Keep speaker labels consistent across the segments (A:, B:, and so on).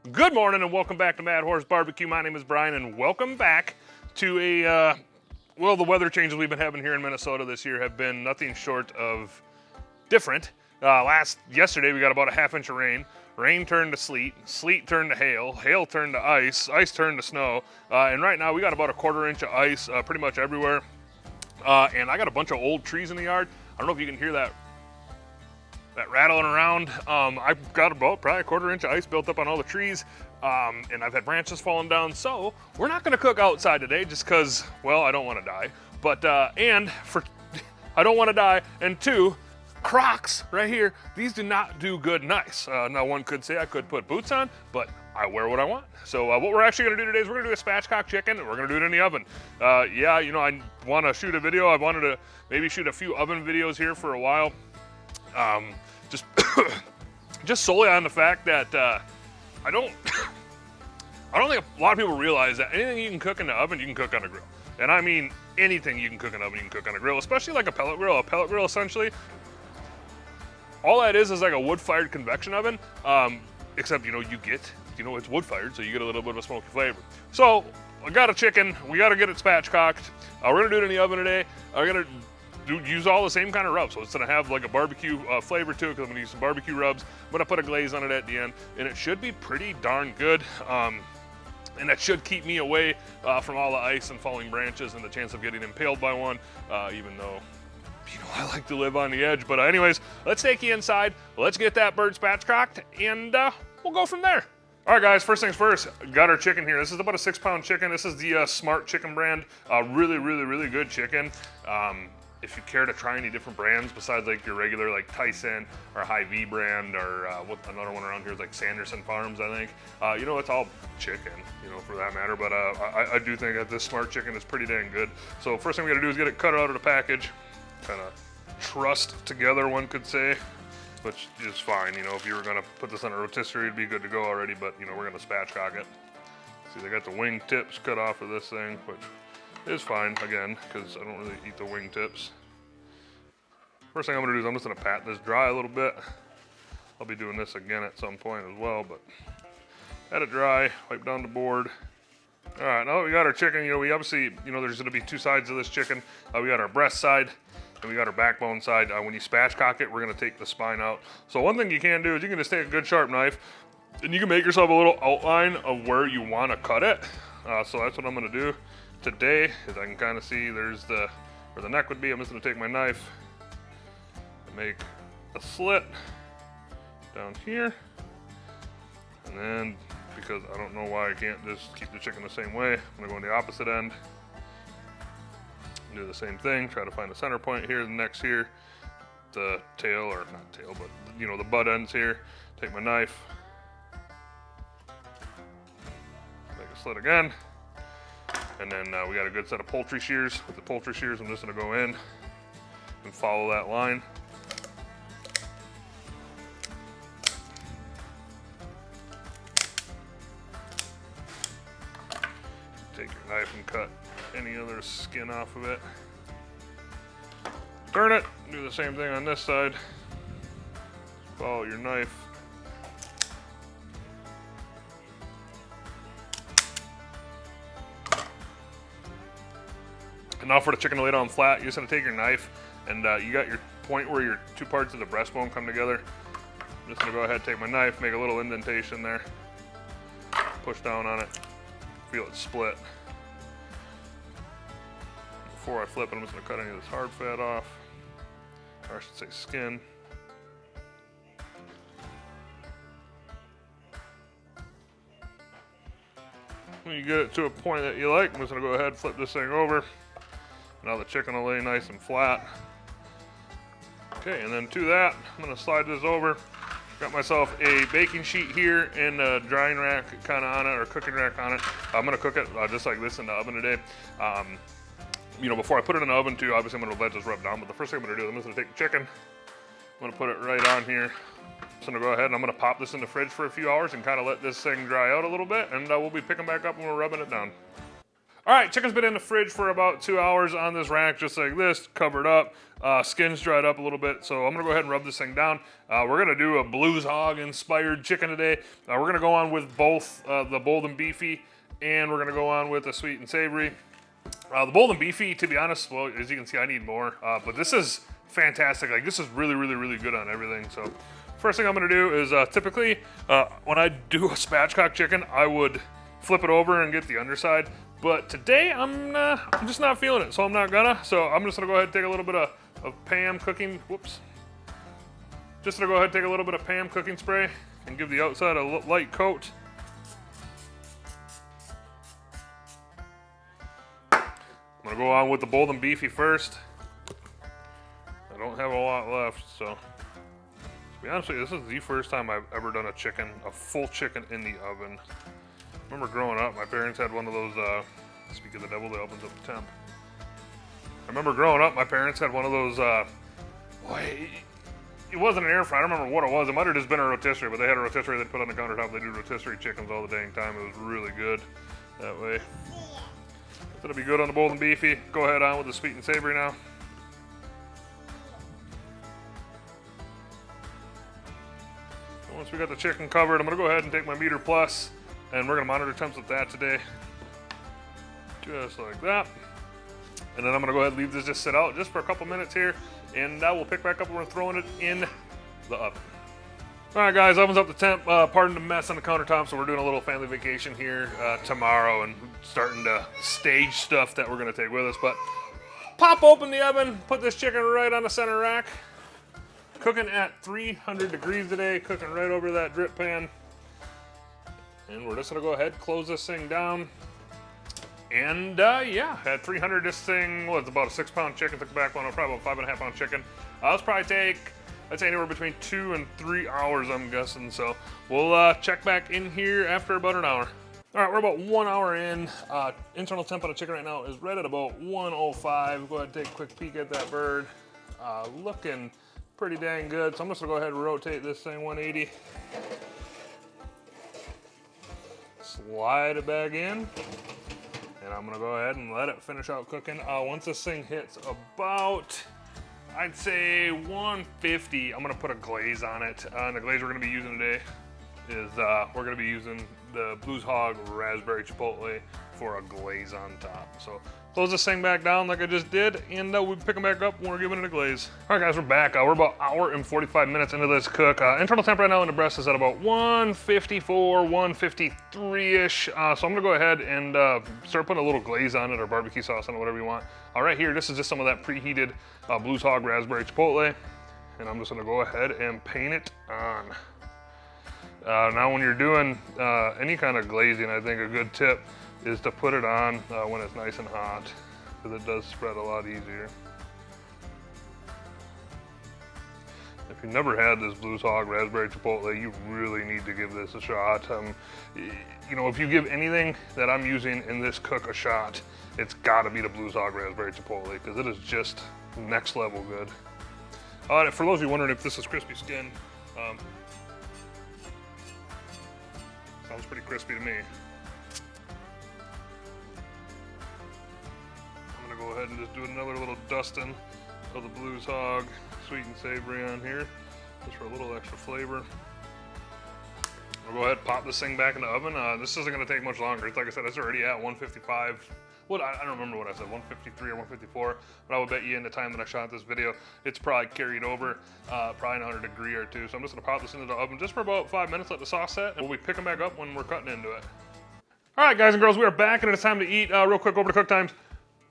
A: Good morning and welcome back to Mad Horse Barbecue. My name is Brian and welcome back to well, the weather changes we've been having here in Minnesota this year have been nothing short of different. Yesterday we got about a half inch of rain. Rain turned to sleet, sleet turned to hail, hail turned to ice, ice turned to snow, and right now we got about a quarter inch of ice pretty much everywhere. And I got a bunch of old trees in the yard. I don't know if you can hear that rattling around. I've got about probably a quarter inch of ice built up on all the trees, and I've had branches falling down. So we're not going to cook outside today just because, well, I don't want to die. But I don't want to die, and two, Crocs right here. These do not do good and nice. Now one could say I could put boots on, but I wear what I want. So what we're actually going to do today is we're going to do a spatchcock chicken, and we're going to do it in the oven. Yeah, you know, I want to shoot a video. I wanted to maybe shoot a few oven videos here for a while. Just just solely on the fact that I don't think a lot of people realize that anything you can cook in the oven, you can cook on a grill. And I mean anything you can cook in the oven, you can cook on a grill, especially like a pellet grill. A pellet grill, essentially, all that is like a wood-fired convection oven, except, you know, it's wood-fired, so you get a little bit of a smoky flavor. So I got a chicken. We got to get it spatchcocked. We're going to do it in the oven today. We're going to use all the same kind of rubs, so it's gonna have like a barbecue flavor to it because I'm gonna use some barbecue rubs. I'm gonna put a glaze on it at the end, and it should be pretty darn good. And that should keep me away from all the ice and falling branches and the chance of getting impaled by one, even though, you know, I like to live on the edge. But anyways, let's take you inside. Let's get that bird spatchcocked, and we'll go from there. All right, guys, first things first, got our chicken here. This is about a 6-pound chicken. This is the Smart Chicken brand. Really good chicken. If you care to try any different brands besides like your regular like Tyson or Hy-Vee brand, or another one around here is like Sanderson Farms, I think. You know, it's all chicken, you know, for that matter. But I do think that this Smart Chicken is pretty dang good. So first thing we gotta do is get it cut out of the package, kind of trussed together, one could say, which is fine. You know, if you were gonna put this on a rotisserie, it'd be good to go already. But you know, we're gonna spatchcock it. See, they got the wing tips cut off of this thing, which is fine, again, because I don't really eat the wing tips. First thing I'm gonna do is I'm just gonna pat this dry a little bit. I'll be doing this again at some point as well, but pat it dry, wipe down the board. All right, now that we got our chicken, you know, we obviously, you know, there's gonna be two sides of this chicken. We got our breast side, and we got our backbone side. When you spatchcock it, we're gonna take the spine out. So one thing you can do is you can just take a good sharp knife, and you can make yourself a little outline of where you wanna cut it. So that's what I'm gonna do today, is I can kind of see there's where the neck would be. I'm just going to take my knife and make a slit down here, and then, because I don't know why I can't just keep the chicken the same way, I'm going to go on the opposite end and do the same thing. Try to find the center point here, the neck's here, the tail, or not tail, but you know, the butt ends here. Take my knife, make a slit again. And then we got a good set of poultry shears. With the poultry shears, I'm just gonna go in and follow that line. Take your knife and cut any other skin off of it. Turn it, do the same thing on this side. Follow your knife. And now for the chicken to lay down flat, you're just gonna take your knife, and you got your point where your two parts of the breastbone come together. I'm just gonna go ahead, take my knife, make a little indentation there, push down on it, feel it split. Before I flip it, I'm just gonna cut any of this hard fat off, or I should say skin. When you get it to a point that you like, I'm just gonna go ahead and flip this thing over. Now the chicken will lay nice and flat. Okay, and then to that, I'm gonna slide this over. Got myself a baking sheet here and a drying rack kind of on it, or cooking rack on it. I'm gonna cook it just like this in the oven today. You know, before I put it in the oven too, obviously I'm gonna let this rub down, but the first thing I'm gonna do is I'm just gonna take the chicken, I'm gonna put it right on here. So I'm gonna go ahead and I'm gonna pop this in the fridge for a few hours and kind of let this thing dry out a little bit, and we'll be picking back up when we're rubbing it down. All right, chicken's been in the fridge for about 2 hours on this rack, just like this, covered up. Skin's dried up a little bit, so I'm gonna go ahead and rub this thing down. We're gonna do a Blues Hog inspired chicken today. We're gonna go on with both the bold and beefy, and we're gonna go on with the sweet and savory. The bold and beefy, to be honest, well, as you can see, I need more, but this is fantastic. Like, this is really, really, really good on everything. So first thing I'm gonna do is typically when I do a spatchcock chicken, I would flip it over and get the underside. But today, I'm just not feeling it, so I'm not gonna. So I'm just gonna go ahead and take a little bit of Pam cooking, Just gonna go ahead and take a little bit of Pam cooking spray and give the outside a light coat. I'm gonna go on with the bold and beefy first. I don't have a lot left, so to be honest with you, this is the first time I've ever done a full chicken in the oven. I remember growing up, my parents had one of those, speak of the devil that opens up the temp. I remember growing up, my parents had one of those, it wasn't an air fryer, I don't remember what it was. It might have just been a rotisserie, but they had a rotisserie they'd put on the countertop. They do rotisserie chickens all the dang time. It was really good that way. That'll be good on the bold and beefy. Go ahead on with the sweet and savory now. So once we got the chicken covered, I'm gonna go ahead and take my meter plus, and we're gonna monitor temps with that today. Just like that. And then I'm gonna go ahead and leave this just sit out just for a couple minutes here, and we'll pick back up when we're throwing it in the oven. All right, guys, oven's up to temp. Pardon the mess on the countertop, so we're doing a little family vacation here tomorrow and starting to stage stuff that we're gonna take with us. But pop open the oven, put this chicken right on the center rack. Cooking at 300 degrees today, cooking right over that drip pan. And we're just gonna go ahead, close this thing down. And yeah, at 300, this thing was about a 6-pound chicken. Took the back one, probably about 5.5-pound chicken. This probably take, I'd say anywhere between 2 and 3 hours, I'm guessing. So we'll check back in here after about an hour. All right, we're about 1 hour in. Internal temp on the chicken right now is right at about 105. Go ahead and take a quick peek at that bird. Looking pretty dang good. So I'm just gonna go ahead and rotate this thing 180. Slide it back in. And I'm gonna go ahead and let it finish out cooking. Once this thing hits about, I'd say 150, I'm gonna put a glaze on it. And the glaze we're gonna be using today is we're gonna be using the Blues Hog Raspberry Chipotle for a glaze on top. So close this thing back down like I just did, and we'll pick them back up when we're giving it a glaze. All right, guys, we're back. We're about an hour and 45 minutes into this cook. Internal temp right now in the breast is at about 154, 153-ish. So I'm gonna go ahead and start putting a little glaze on it or barbecue sauce on it, whatever you want. Right here, this is just some of that preheated Blues Hog Raspberry Chipotle, and I'm just gonna go ahead and paint it on. Now when you're doing any kind of glazing, I think a good tip is to put it on when it's nice and hot, because it does spread a lot easier. If you've never had this Blues Hog Raspberry Chipotle, you really need to give this a shot. You know, if you give anything that I'm using in this cook a shot, it's gotta be the Blues Hog Raspberry Chipotle, because it is just next level good. For those of you wondering if this is crispy skin, sounds pretty crispy to me. I'm gonna go ahead and just do another little dusting of the Blues Hog sweet and savory on here, just for a little extra flavor. I'll go ahead and pop this thing back in the oven. This isn't gonna take much longer. It's like I said, it's already at 155. Well, I don't remember what I said, 153 or 154, but I would bet you in the time that I shot this video, it's probably carried over probably another degree or two. So I'm just gonna pop this into the oven just for about 5 minutes, let the sauce set, and we'll be picking back up when we're cutting into it. All right, guys and girls, we are back, and it's time to eat. Real quick, over to cook times.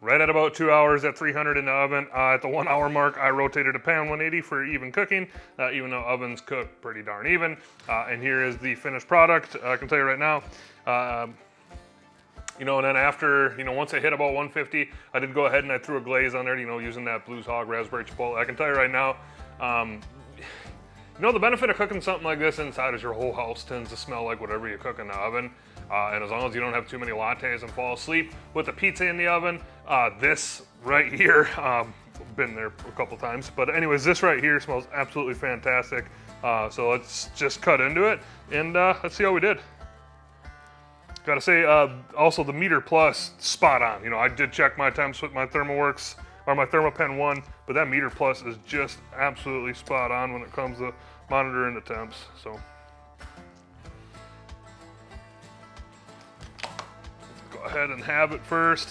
A: Right at about 2 hours at 300 in the oven. At the 1 hour mark, I rotated a pan 180 for even cooking, even though ovens cook pretty darn even. And here is the finished product. I can tell you right now, you know, and then after, you know, once it hit about 150, I did go ahead and I threw a glaze on there, you know, using that Blues Hog Raspberry Chipotle. I can tell you right now, you know, the benefit of cooking something like this inside is your whole house tends to smell like whatever you cook in the oven. And as long as you don't have too many lattes and fall asleep with the pizza in the oven, this right here, been there a couple times, but anyways, this right here smells absolutely fantastic. So let's just cut into it and let's see how we did. Gotta say, also the meter plus, spot on. You know, I did check my temps with my ThermoWorks, or my ThermoPen 1, but that meter plus is just absolutely spot on when it comes to monitoring the temps, so. Go ahead and have it first.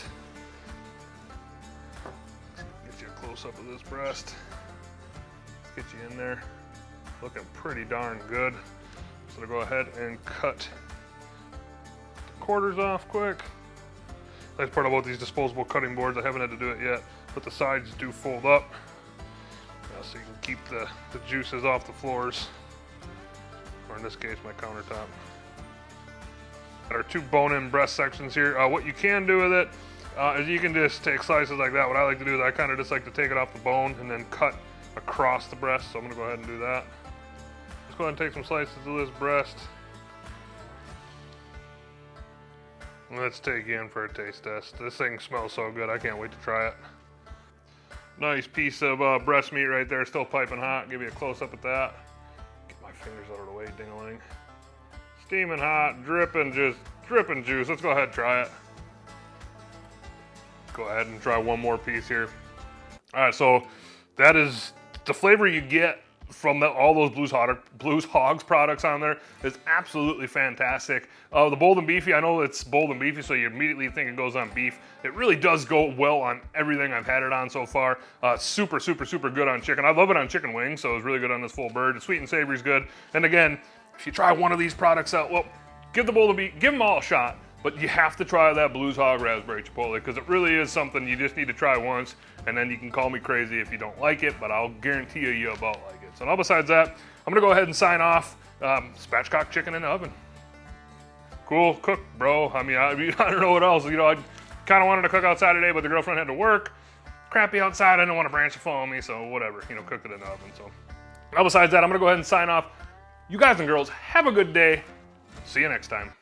A: Get you a close up of this breast. Get you in there. Looking pretty darn good. So I'll go ahead and cut the quarters off quick. Nice part about these disposable cutting boards, I haven't had to do it yet, but the sides do fold up. So you can keep the juices off the floors, or in this case, my countertop. Got our 2 bone-in breast sections here. What you can do with it is you can just take slices like that. What I like to do is I kind of just like to take it off the bone and then cut across the breast. So I'm gonna go ahead and do that. Let's go ahead and take some slices of this breast. And let's take you in for a taste test. This thing smells so good, I can't wait to try it. Nice piece of breast meat right there, still piping hot. Give you a close-up at that. Get my fingers out of the way, ding-a-ling. Steaming hot, dripping juice. Let's go ahead and try it. Go ahead and try one more piece here. All right, so that is the flavor you get from all those Blues Hogs products on there is absolutely fantastic. The bold and beefy, I know it's bold and beefy, so you immediately think it goes on beef. It really does go well on everything I've had it on so far. Super, super, super good on chicken. I love it on chicken wings, so it's really good on this full bird. The sweet and savory is good. And again, if you try one of these products out, well, give the bold and beef, give them all a shot. But you have to try that Blues Hog Raspberry Chipotle because it really is something you just need to try once, and then you can call me crazy if you don't like it, but I'll guarantee you about like it. So now besides that, I'm gonna go ahead and sign off. Spatchcock chicken in the oven. Cool, cook, bro. I mean, I don't know what else. You know, I kind of wanted to cook outside today, but the girlfriend had to work. Crappy outside, I didn't want to branch the phone on me, so whatever, you know, cooked it in the oven. So now besides that, I'm gonna go ahead and sign off. You guys and girls, have a good day. See you next time.